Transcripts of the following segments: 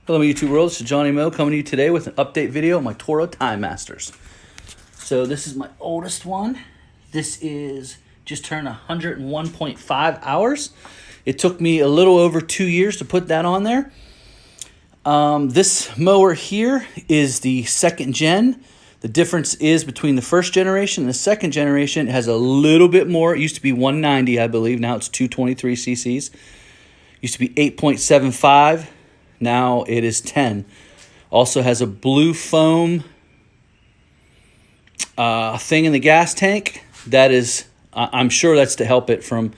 Hello, YouTube world. This is Johnny Moe coming to you today with an update video on my Toro Time Masters. So this is my oldest one. This is just turned 101.5 hours. It took me a little over 2 years to put that on there. This mower here is the second gen. The difference is between the first generation and the second generation. It has a little bit more. It used to be 190, I believe. Now it's 223 cc's. Used to be 8.75. Now it is 10. Also has a blue foam thing in the gas tank. That is, I'm sure that's to help it from,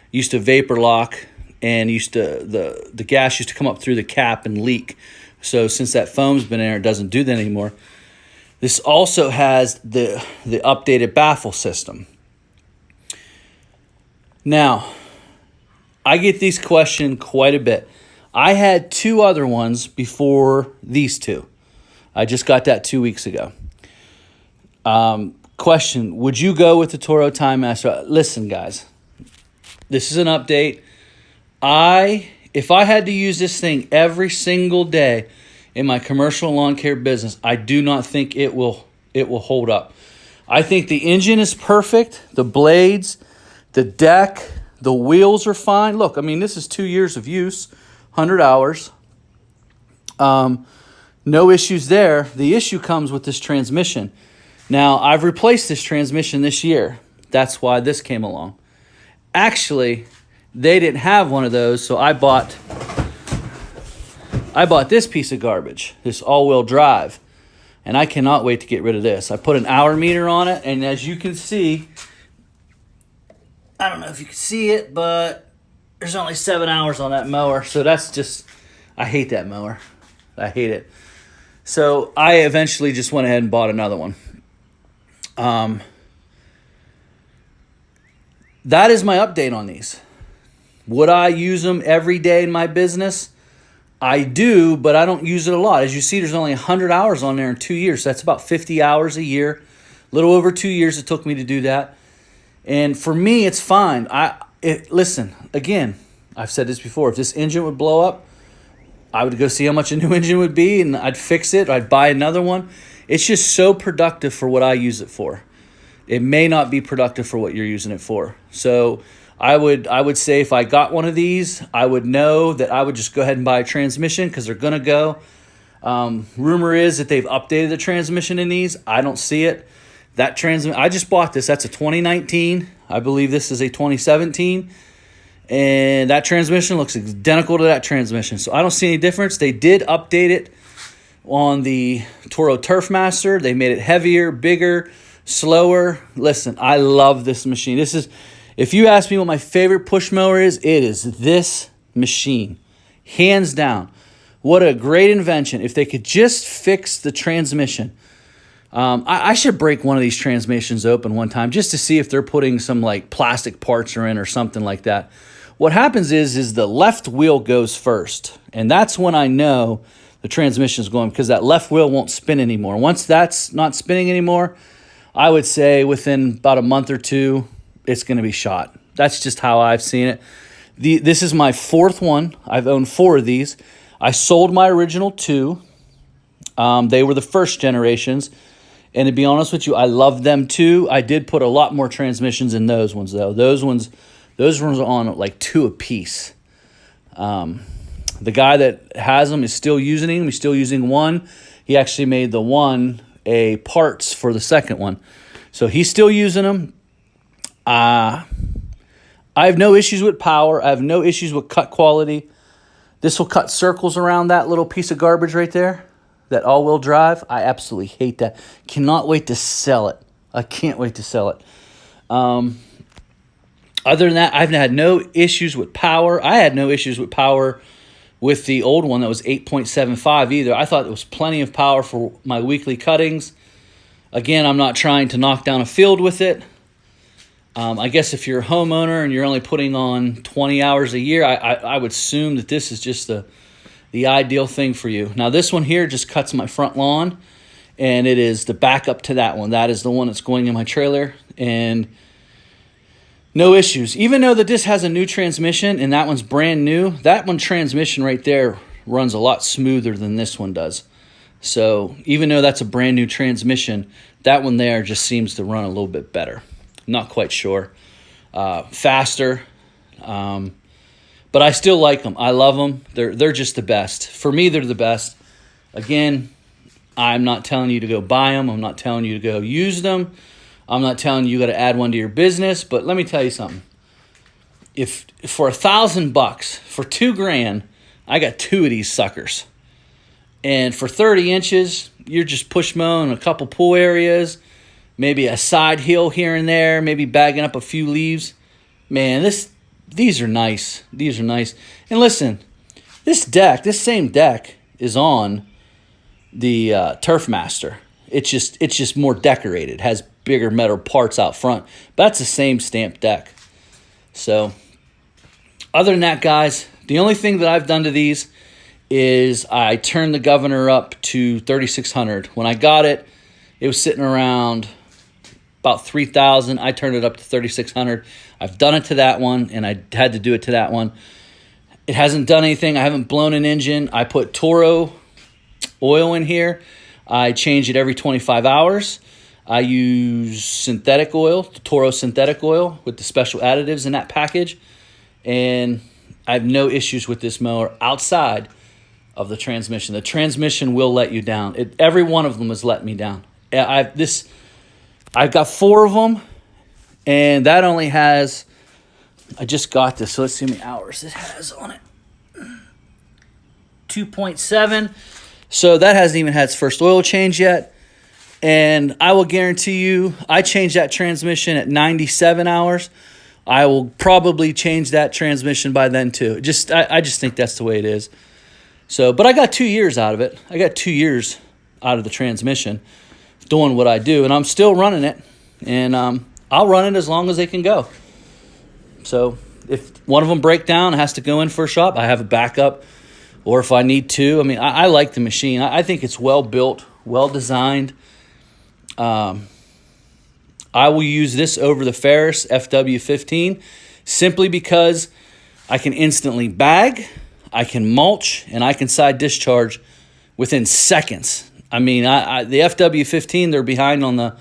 used to vapor lock and used to, the gas used to come up through the cap and leak. So since that foam's been in there, it doesn't do that anymore. This also has the updated baffle system. Now, I get these questioned quite a bit. I had two other ones before these two. I just got that 2 weeks ago. Question, would you go with the Toro Time Master? Listen, guys, this is an update. If I had to use this thing every single day in my commercial lawn care business, I do not think it will hold up. I think the engine is perfect. The blades, the deck, the wheels are fine. Look, I mean, this is 2 years of use. 100 hours. No issues there. The issue comes with this transmission. Now, I've replaced this transmission this year. That's why this came along. Actually, they didn't have one of those, so I bought this piece of garbage, this all-wheel drive, and I cannot wait to get rid of this. I put an hour meter on it, and as you can see, I don't know if you can see it, but there's only 7 hours on that mower, so that's just, I hate that mower. I hate it. So I eventually just went ahead and bought another one. That is my update on these. Would I use them every day in my business? I do, but I don't use it a lot. As you see, there's only 100 hours on there in 2 years. So that's about 50 hours a year. A little over 2 years it took me to do that. And for me, it's fine. Listen, again, I've said this before. If this engine would blow up, I would go see how much a new engine would be, and I'd fix it. I'd buy another one. It's just so productive for what I use it for. It may not be productive for what you're using it for. So I would say if I got one of these, I would know that I would just go ahead and buy a transmission because they're going to go. Rumor is that they've updated the transmission in these. I don't see it. I just bought this. That's a 2019. I believe this is a 2017. And that transmission looks identical to that transmission. So I don't see any difference. They did update it on the Toro Turf Master. They made it heavier, bigger, slower. Listen, I love this machine. If you ask me what my favorite push mower is, it is this machine. Hands down. What a great invention. If they could just fix the transmission. I should break one of these transmissions open one time just to see if they're putting some like plastic parts in or something like that. What happens is the left wheel goes first, and that's when I know the transmission is going because that left wheel won't spin anymore. Once that's not spinning anymore, I would say within about a month or two, it's going to be shot. That's just how I've seen it. This is my fourth one. I've owned 4 of these. I sold my original 2. They were the first generations. And to be honest with you, I love them too. I did put a lot more transmissions in those ones, though. Those ones are on like 2 apiece. The guy that has them is still using them. He's still using one. He actually made the one a parts for the second one. So he's still using them. I have no issues with power. I have no issues with cut quality. This will cut circles around that little piece of garbage right there. That all-wheel drive, I absolutely hate that. Cannot wait to sell it. I can't wait to sell it. Other than that, I've had no issues with power. I had no issues with power with the old one that was 8.75 either. I thought it was plenty of power for my weekly cuttings. Again, I'm not trying to knock down a field with it. I guess if you're a homeowner and you're only putting on 20 hours a year, I would assume that this is just the ideal thing for you. Now, this one here just cuts my front lawn, and it is the backup to that one. That is the one that's going in my trailer, and no issues. Even though that this has a new transmission and that one's brand new, that one transmission right there runs a lot smoother than this one does. So even though that's a brand new transmission, that one there just seems to run a little bit better. Not quite sure. Faster. But I still like them. I love them. They're just the best. For me, they're the best. Again, I'm not telling you to go buy them. I'm not telling you to go use them. I'm not telling you got to add one to your business. But let me tell you something. If for $1,000, for $2,000, I got 2 of these suckers. And for 30 inches, you're just push mowing a couple pool areas, maybe a side hill here and there, maybe bagging up a few leaves. Man, these are nice. These are nice. And listen, this same deck is on the Turf Master. It's just more decorated. It has bigger metal parts out front. But that's the same stamp deck. So other than that, guys, the only thing that I've done to these is I turned the governor up to 3,600. When I got it, it was sitting around about 3,000. I turned it up to 3,600. I've done it to that one, and I had to do it to that one. It hasn't done anything. I haven't blown an engine. I put Toro oil in here. I change it every 25 hours. I use synthetic oil, Toro synthetic oil, with the special additives in that package. And I have no issues with this mower outside of the transmission. The transmission will let you down. Every one of them has let me down. I've got 4 of them, and that only has, I just got this, so let's see how many hours it has on it. 2.7. So that hasn't even had its first oil change yet. And I will guarantee you, I changed that transmission at 97 hours. I will probably change that transmission by then too. I just think that's the way it is. So, but I got 2 years out of it. I got 2 years out of the transmission doing what I do, and I'm still running it. And I'll run it as long as they can go. So if one of them break down, it has to go in for a shop, I have a backup. Or if I need to, I mean, I like the machine. I think it's well built, well designed. I will use this over the Ferris FW15 simply because I can instantly bag, I can mulch, and I can side discharge within seconds. I mean, the FW15, they're behind on the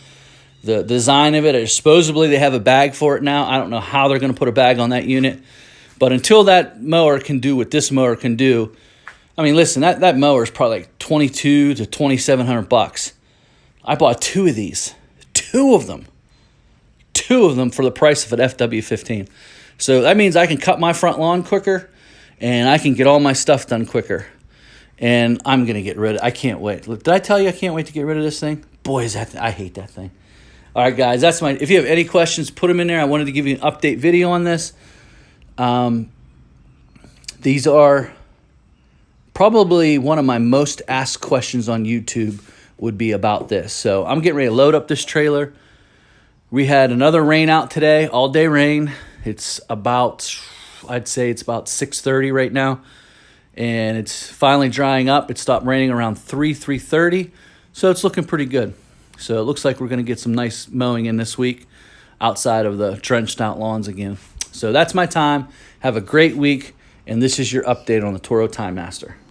design of it. Supposedly they have a bag for it now. I don't know how they're going to put a bag on that unit. But until that mower can do what this mower can do, I mean, listen, that mower is probably like $2,200 to $2,700. I bought 2 of these. 2 of them. 2 of them for the price of an FW15. So that means I can cut my front lawn quicker, and I can get all my stuff done quicker. And I'm going to get rid of it. I can't wait. Look, did I tell you I can't wait to get rid of this thing? Boy, I hate that thing. All right, guys, that's if you have any questions, put them in there. I wanted to give you an update video on this. These are probably one of my most asked questions on YouTube would be about this. So I'm getting ready to load up this trailer. We had another rain out today, all day rain. It's about, I'd say it's about 6:30 right now. And it's finally drying up. It stopped raining around 3:30. So it's looking pretty good. So it looks like we're going to get some nice mowing in this week outside of the drenched out lawns again. So that's my time. Have a great week. And this is your update on the Toro Time Master.